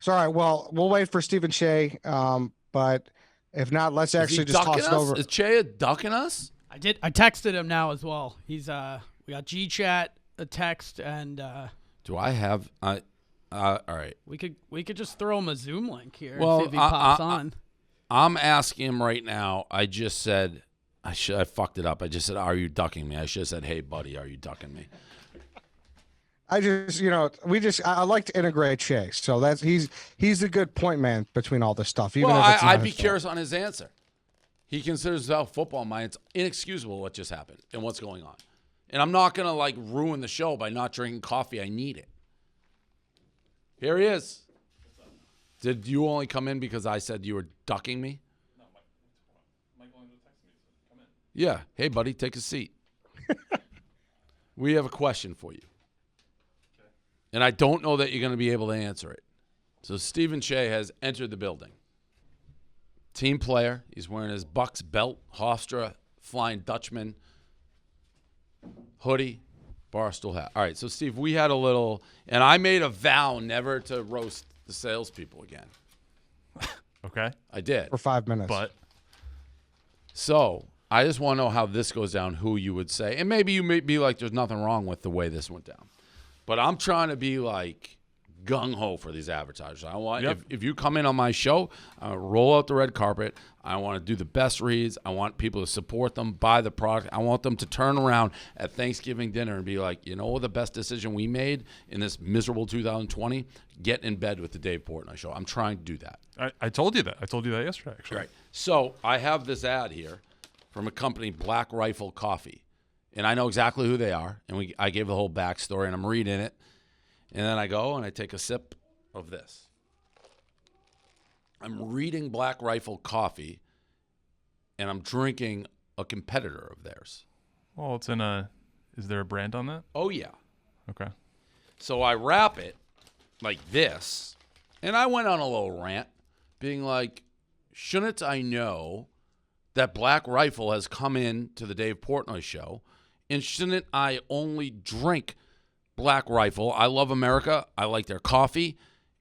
So, all right, well, we'll wait for Stephen Shea. But if not, let's Is he actually just ducking toss it us? over. Is Che ducking us? I texted him now as well. He's we got G-chat, a text, and Do I have? All right. we could just throw him a Zoom link here Well, and see if he pops on. I'm asking him right now. I just said I fucked it up. I just said, "Are you ducking me?" I should have said, "Hey, buddy, are you ducking me?" I just, I like to integrate Shea. So he's a good point man between all this stuff. Even Well, if it's not I'd be his fault. curious on his answer. He considers himself football mind. It's inexcusable what just happened and what's going on. And I'm not going to ruin the show by not drinking coffee. I need it. Here he is. Did you only come in because I said you were ducking me? No, Michael texted me. Said, come in. Yeah. Hey, buddy, take a seat. We have a question for you. Okay. And I don't know that you're going to be able to answer it. So Stephen Shea has entered the building. Team player. He's wearing his Bucks belt, Hofstra, Flying Dutchman, hoodie, Barstool hat. All right, so Steve, we had a little, and I made a vow never to roast the salespeople again. Okay. I did. For 5 minutes. But So I just want to know how this goes down, who you would say. And maybe you may be like, there's nothing wrong with the way this went down. But I'm trying to be like gung-ho for these advertisers. I want if you come in on my show, roll out the red carpet. I want to do the best reads. I want people to support them, buy the product. I want them to turn around at Thanksgiving dinner and be like, you know the best decision we made in this miserable 2020? Get in bed with the Dave Portnoy Show. I'm trying to do that. I told you that. I told you that yesterday, actually. Right. So I have this ad here from a company, Black Rifle Coffee. And I know exactly who they are. And I gave the whole backstory, and I'm reading it. And then I go and I take a sip of this. I'm reading Black Rifle Coffee, and I'm drinking a competitor of theirs. Well, is there a brand on that? Oh, yeah. Okay. So I wrap it like this, and I went on a little rant, being like, shouldn't I know that Black Rifle has come in to the Dave Portnoy Show, and shouldn't I only drink Black Rifle? I love America. I like their coffee,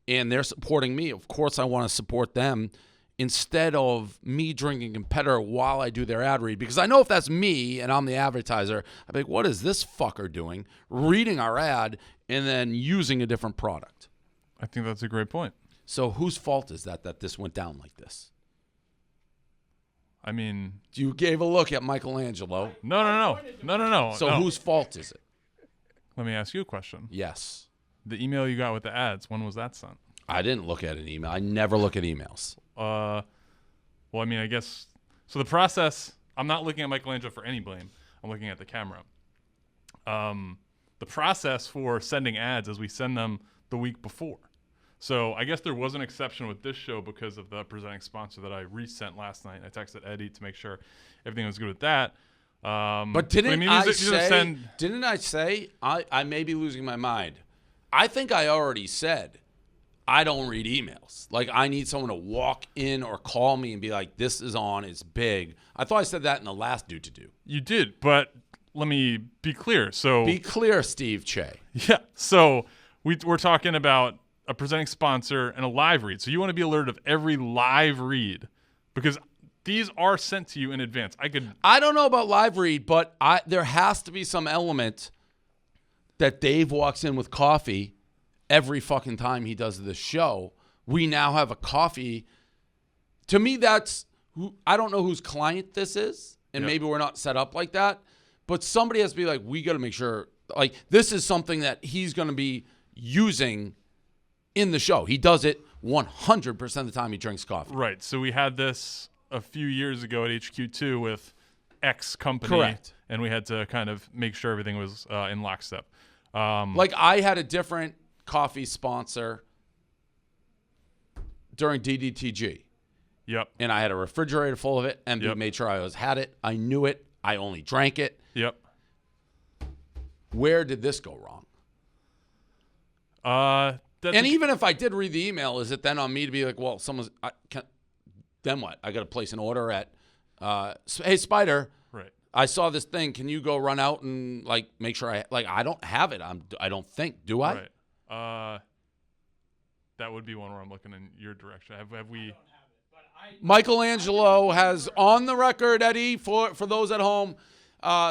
and they're supporting me. Of course, I want to support them instead of me drinking competitor while I do their ad read. Because I know if that's me and I'm the advertiser, I'd be like, what is this fucker doing? Reading our ad and then using a different product. I think that's a great point. So whose fault is that this went down like this? I mean, You gave a look at Michelangelo. no. So no. whose fault is it? Let me ask you a question. Yes. The email you got with the ads, when was that sent? I didn't look at an email. I never look at emails. Well, I mean, I guess so. The process. I'm not looking at Michelangelo for any blame. I'm looking at the camera. The process for sending ads is we send them the week before. So I guess there was an exception with this show because of the presenting sponsor that I resent last night. I texted Eddie to make sure everything was good with that. But didn't I say I may be losing my mind? I think I already said I don't read emails. Like, I need someone to walk in or call me and be like, this is on, it's big. I thought I said that in the last Do to Do. You did, but let me be clear. So Be clear, Steve Che. yeah, so we're talking about a presenting sponsor and a live read. So you want to be alerted of every live read because these are sent to you in advance. I don't know about live read, but there has to be some element that Dave walks in with coffee every fucking time he does this show. We now have a coffee. To me, I don't know whose client this is, and maybe we're not set up like that, but somebody has to be like, we got to make sure, like, this is something that he's going to be using in the show. He does it 100% of the time he drinks coffee. Right. So we had this a few years ago at HQ2 with X company. Correct. And we had to kind of make sure everything was in lockstep. Like, I had a different coffee sponsor during DDTG. Yep. And I had a refrigerator full of it. MB made sure I had it. I knew it. I only drank it. Yep. Where did this go wrong? And even if I did read the email, is it then on me to be like, well, then what? I got to place an order at, hey, Spider. Right. I saw this thing. Can you go run out and like make sure I don't have it. I don't think. Do I? Right. that would be one where I'm looking in your direction. Have we? Michelangelo has on the record, Eddie, for those at home,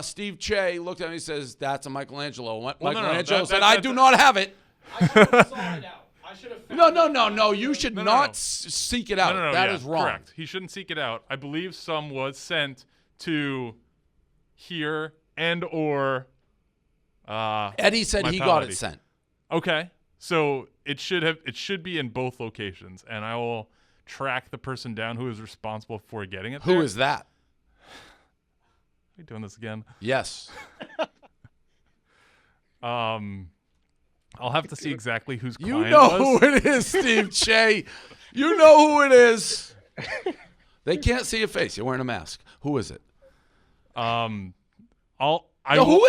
Steve Che looked at me and says, that's a Michelangelo. Michelangelo said, I do not have it. I should have sought it out. I should have. No. You should not seek it out. That is wrong. Correct. He shouldn't seek it out. I believe some was sent to here and or. Eddie said he got it sent. Okay, so it should be in both locations, and I will track the person down who is responsible for getting it. Who is that? Are you doing this again? Yes. I'll have to see exactly whose client You know was. who it is, Steve Che. You know who it is. They can't see your face. You're wearing a mask. Who is it? Who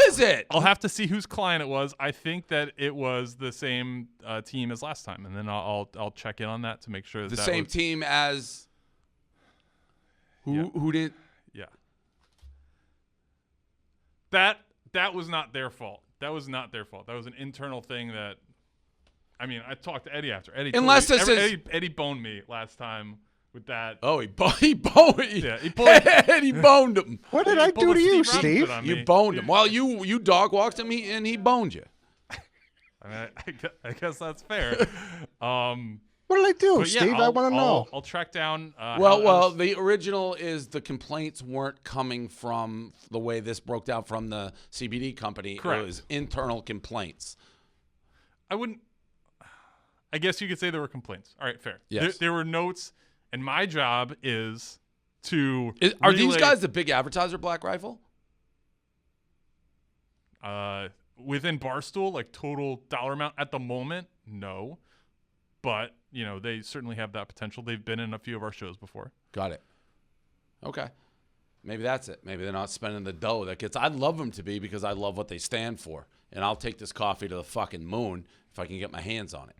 is it? I'll have to see whose client it was. I think that it was the same team as last time, and then I'll check in on that to make sure the same team as who did. Yeah. That was not their fault. That was not their fault. That was an internal thing that. I mean, I talked to Eddie after. Eddie boned me last time with that. Oh, he boned. Yeah, Eddie boned him. What did I do to you, Steve? You boned him. Well, you dog walked him, and he boned you. I mean, I guess that's fair. What did I do, Steve? I want to know. I'll track down. The original is the complaints weren't coming from the way this broke down from the CBD company. Correct. It was internal complaints. I guess you could say there were complaints. All right, fair. Yes. There were notes, and my job is to Are these guys the big advertiser, Black Rifle? Within Barstool, like total dollar amount at the moment, no. But, they certainly have that potential. They've been in a few of our shows before. Got it. Okay. Maybe that's it. Maybe they're not spending the dough that gets. I'd love them to be because I love what they stand for. And I'll take this coffee to the fucking moon if I can get my hands on it.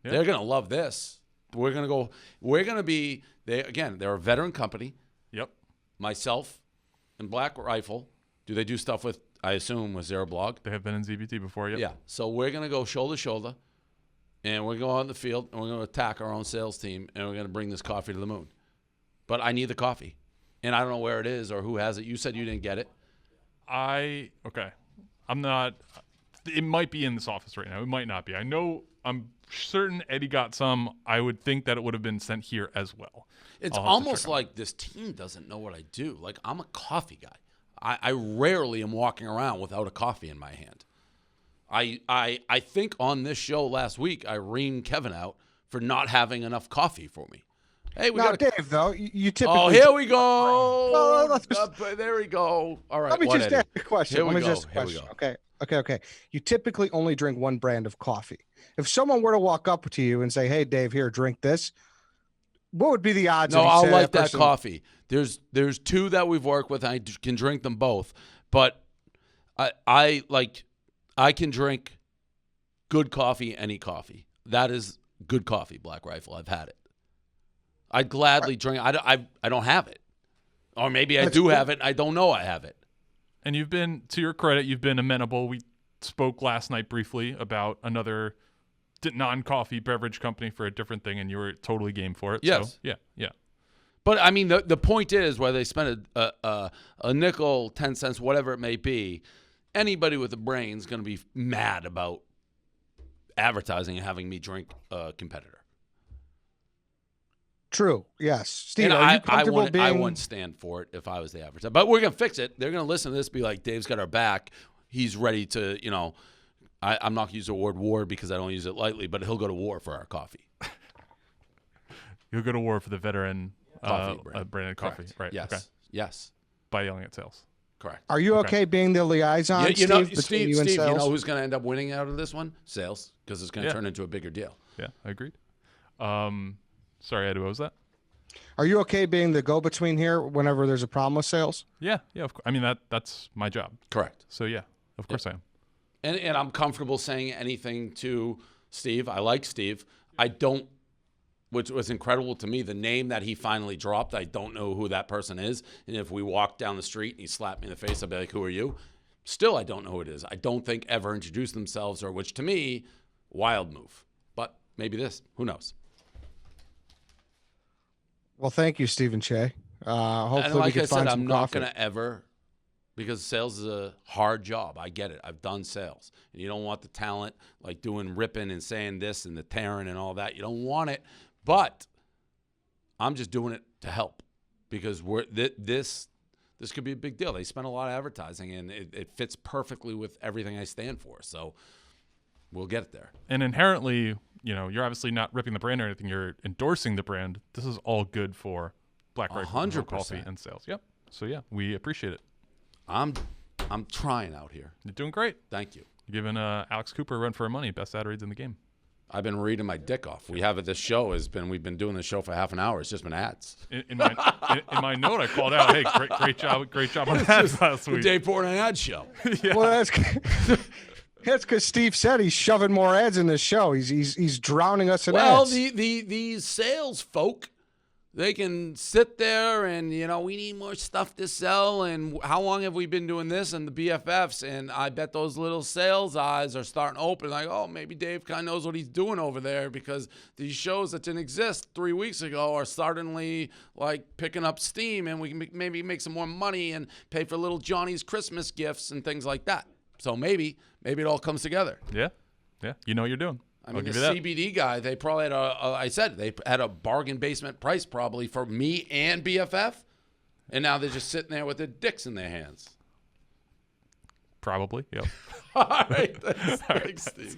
Yeah. They're going to love this. We're going to be, they're a veteran company. Yep. Myself and Black Rifle. Do they do stuff with, I assume, with Zero Blog? They have been in ZBT before, yep. Yeah. So we're going to go shoulder to shoulder. And we're going to go out in the field, and we're going to attack our own sales team, and we're going to bring this coffee to the moon. But I need the coffee. And I don't know where it is or who has it. You said you didn't get it. Okay. I'm not. It might be in this office right now. It might not be. I'm certain Eddie got some. I would think that it would have been sent here as well. It's almost like this team doesn't know what I do. Like, I'm a coffee guy. I rarely am walking around without a coffee in my hand. I think on this show last week, I reamed Kevin out for not having enough coffee for me. Hey, Dave, though, you typically. Oh, here we go. There we go. All right. Let me just ask you a question. Here we go. Okay. You typically only drink one brand of coffee. If someone were to walk up to you and say, "Hey, Dave, here, drink this," what would be the odds? No, I'll like that coffee. There's two that we've worked with. I can drink them both, but I can drink good coffee, any coffee. That is good coffee, Black Rifle. I've had it. I'd gladly drink. I don't have it, or maybe I do have it. I don't know I have it. And you've been, to your credit, you've been amenable. We spoke last night briefly about another non-coffee beverage company for a different thing, and you were totally game for it. Yes. So, yeah. But, I mean, the point is, whether they spend a nickel, 10 cents, whatever it may be, anybody with a brain is going to be mad about advertising and having me drink a competitor. True. Yes. Steve, and are you comfortable I wouldn't stand for it if I was the advertiser. But we're going to fix it. They're going to listen to this, be like, Dave's got our back. He's ready to, I'm not going to use the word war because I don't use it lightly, but he'll go to war for our coffee. You'll go to war for the veteran coffee branded coffee. Correct. Right. Yes. Okay. Yes. By yelling at sales. Correct. Are you okay being the liaison, Steve, you and sales? You know who's going to end up winning out of this one? Sales, because it's going to turn into a bigger deal. Yeah, I agreed. Sorry, Eddie, what was that? Are you okay being the go-between here whenever there's a problem with sales? Yeah, of course. I mean, that's my job. Correct. So, yeah, of course I am. And I'm comfortable saying anything to Steve. I like Steve. I don't, which was incredible to me, the name that he finally dropped, I don't know who that person is. And if we walked down the street and he slapped me in the face, I'd be like, who are you? Still, I don't know who it is. I don't think ever introduced themselves, or which to me, wild move. But maybe this. Who knows? Well, thank you, Stephen Che. Hopefully And like we can I find said, some I'm not coffee. going to ever, because sales is a hard job. I get it. I've done sales. And you don't want the talent like doing ripping and saying this and the tearing and all that. You don't want it. But I'm just doing it to help because this could be a big deal. They spend a lot of advertising, and it fits perfectly with everything I stand for. So we'll get it there. And inherently, you're obviously not ripping the brand or anything. You're endorsing the brand. This is all good for Black Rifle 100%. Coffee and sales. Yep. So, yeah, we appreciate it. I'm trying out here. You're doing great. Thank you. You're giving Alex Cooper a run for her money. Best ad reads in the game. I've been reading my dick off. We've been doing this show for half an hour. It's just been ads. In my note, I called out, hey, great job on ads last The week. Dave Portnoy ad show. Yeah. Well, that's because Steve said he's shoving more ads in this show. He's drowning us in Well, ads. these sales folk, they can sit there and, we need more stuff to sell. And how long have we been doing this? And the BFFs. And I bet those little sales eyes are starting to open. Like, oh, maybe Dave kind of knows what he's doing over there because these shows that didn't exist 3 weeks ago are suddenly like picking up steam. And we can maybe make some more money and pay for little Johnny's Christmas gifts and things like that. So maybe it all comes together. Yeah. You know what you're doing. I mean, the give you that. CBD guy, they probably had they had a bargain basement price probably for me and BFF, and now they're just sitting there with their dicks in their hands. Probably, yep. All right, thanks, Steve.